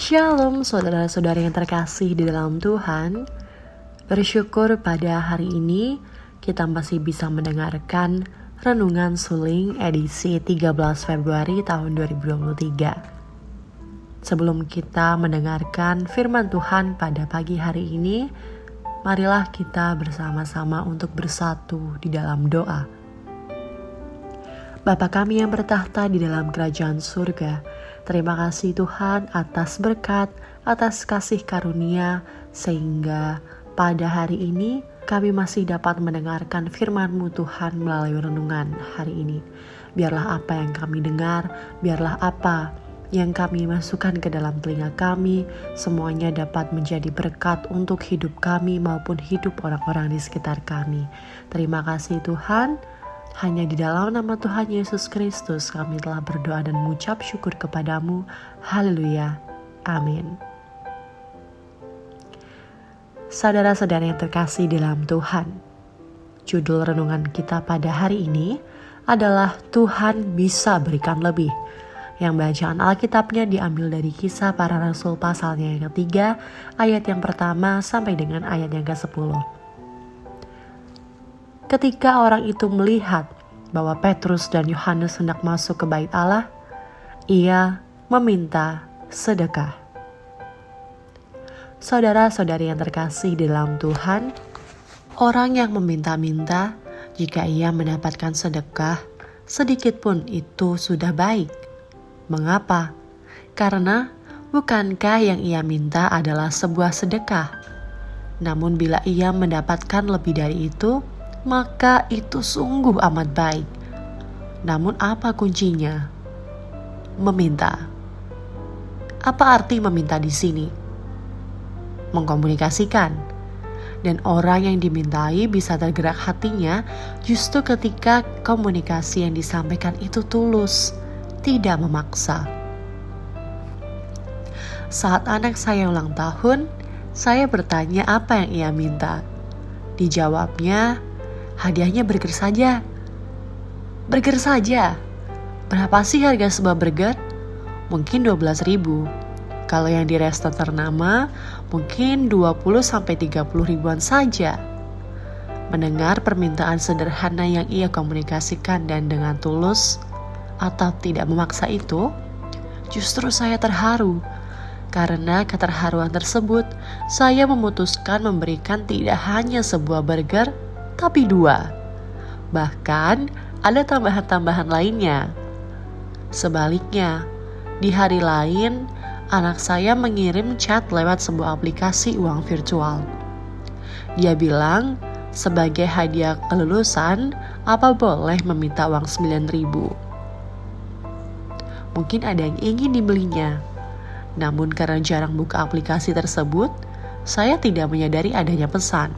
Shalom saudara-saudara yang terkasih di dalam Tuhan. Bersyukur pada hari ini kita masih bisa mendengarkan Renungan Suling edisi 13 Februari tahun 2023. Sebelum kita mendengarkan firman Tuhan pada pagi hari ini, marilah kita bersama-sama untuk bersatu di dalam doa. Bapa kami yang bertahta di dalam kerajaan surga, terima kasih Tuhan atas berkat, atas kasih karunia, sehingga pada hari ini kami masih dapat mendengarkan firman-Mu Tuhan melalui renungan hari ini. Biarlah apa yang kami dengar, biarlah apa yang kami masukkan ke dalam telinga kami, semuanya dapat menjadi berkat untuk hidup kami maupun hidup orang-orang di sekitar kami. Terima kasih Tuhan. Hanya di dalam nama Tuhan Yesus Kristus kami telah berdoa dan mengucap syukur kepadamu. Haleluya. Amin. Saudara-saudara yang terkasih dalam Tuhan, judul renungan kita pada hari ini adalah Tuhan bisa berikan lebih. Yang bacaan Alkitabnya diambil dari Kisah Para Rasul pasalnya yang ketiga, ayat yang pertama sampai dengan ayat yang ke-10. Ketika orang itu melihat bahwa Petrus dan Yohanes hendak masuk ke bait Allah, ia meminta sedekah. Saudara-saudari yang terkasih dalam Tuhan, orang yang meminta-minta, jika ia mendapatkan sedekah, sedikit pun itu sudah baik. Mengapa? Karena bukankah yang ia minta adalah sebuah sedekah? Namun bila ia mendapatkan lebih dari itu, maka itu sungguh amat baik. Namun apa kuncinya? Meminta. Apa arti meminta di sini? Mengkomunikasikan. Dan orang yang dimintai bisa tergerak hatinya justru ketika komunikasi yang disampaikan itu tulus, tidak memaksa. Saat anak saya ulang tahun, saya bertanya apa yang ia minta. Dijawabnya, hadiahnya burger saja. Burger saja? Berapa sih harga sebuah burger? Mungkin 12.000. Kalau yang di resto ternama, mungkin 20-30 ribuan saja. Mendengar permintaan sederhana yang ia komunikasikan dan dengan tulus atau tidak memaksa itu, justru saya terharu. Karena keterharuan tersebut, saya memutuskan memberikan tidak hanya sebuah burger, tapi 2. Bahkan ada tambahan-tambahan lainnya. Sebaliknya, di hari lain, anak saya mengirim chat lewat sebuah aplikasi uang virtual. Dia bilang, sebagai hadiah kelulusan, apa boleh meminta uang 9.000? Mungkin ada yang ingin dibelinya. Namun karena jarang buka aplikasi tersebut, saya tidak menyadari adanya pesan.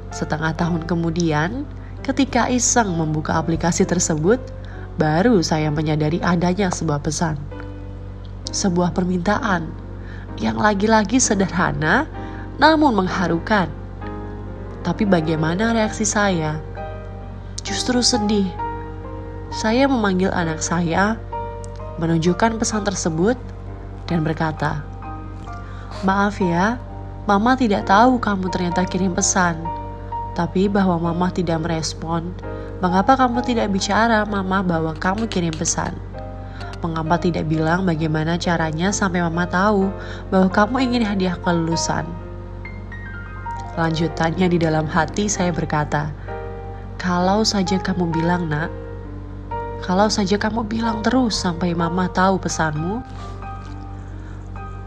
Setengah tahun kemudian, ketika iseng membuka aplikasi tersebut, baru saya menyadari adanya sebuah pesan. Sebuah permintaan yang lagi-lagi sederhana namun mengharukan. Tapi bagaimana reaksi saya? Justru sedih. Saya memanggil anak saya, menunjukkan pesan tersebut, dan berkata, "Maaf ya, Mama tidak tahu kamu ternyata kirim pesan. Tapi bahwa Mama tidak merespon, mengapa kamu tidak bicara Mama bahwa kamu kirim pesan? Mengapa tidak bilang bagaimana caranya sampai Mama tahu bahwa kamu ingin hadiah kelulusan?" Lanjutannya di dalam hati saya berkata, "Kalau saja kamu bilang nak, kalau saja kamu bilang terus sampai Mama tahu pesanmu,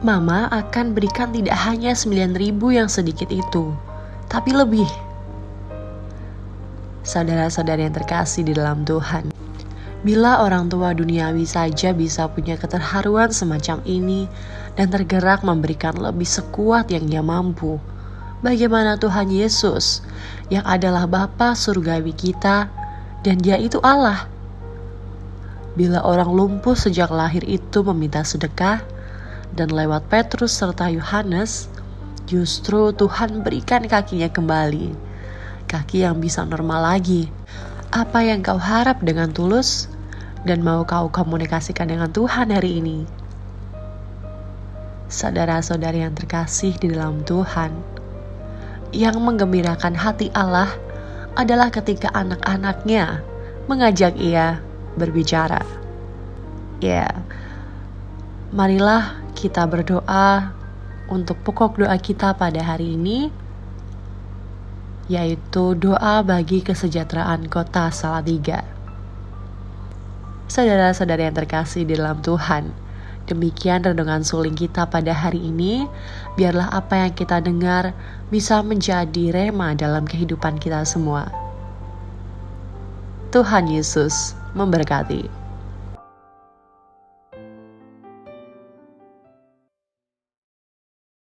Mama akan berikan tidak hanya 9.000 yang sedikit itu, tapi lebih." Saudara-saudara yang terkasih di dalam Tuhan, bila orang tua duniawi saja bisa punya keterharuan semacam ini dan tergerak memberikan lebih sekuat yang dia mampu, bagaimana Tuhan Yesus yang adalah Bapa surgawi kita dan Dia itu Allah? Bila orang lumpuh sejak lahir itu meminta sedekah, dan lewat Petrus serta Yohanes, justru Tuhan berikan kakinya kembali. Kaki yang bisa normal lagi. Apa yang kau harap dengan tulus dan mau kau komunikasikan dengan Tuhan hari ini? saudara-saudari yang terkasih di dalam Tuhan, yang menggembirakan hati Allah adalah ketika anak-anaknya mengajak ia berbicara. Ya, marilah kita berdoa untuk pokok doa kita pada hari ini, yaitu doa bagi kesejahteraan kota Salatiga. Saudara-saudara yang terkasih di dalam Tuhan, demikian renungan suling kita pada hari ini. Biarlah apa yang kita dengar bisa menjadi rema dalam kehidupan kita semua. Tuhan Yesus memberkati.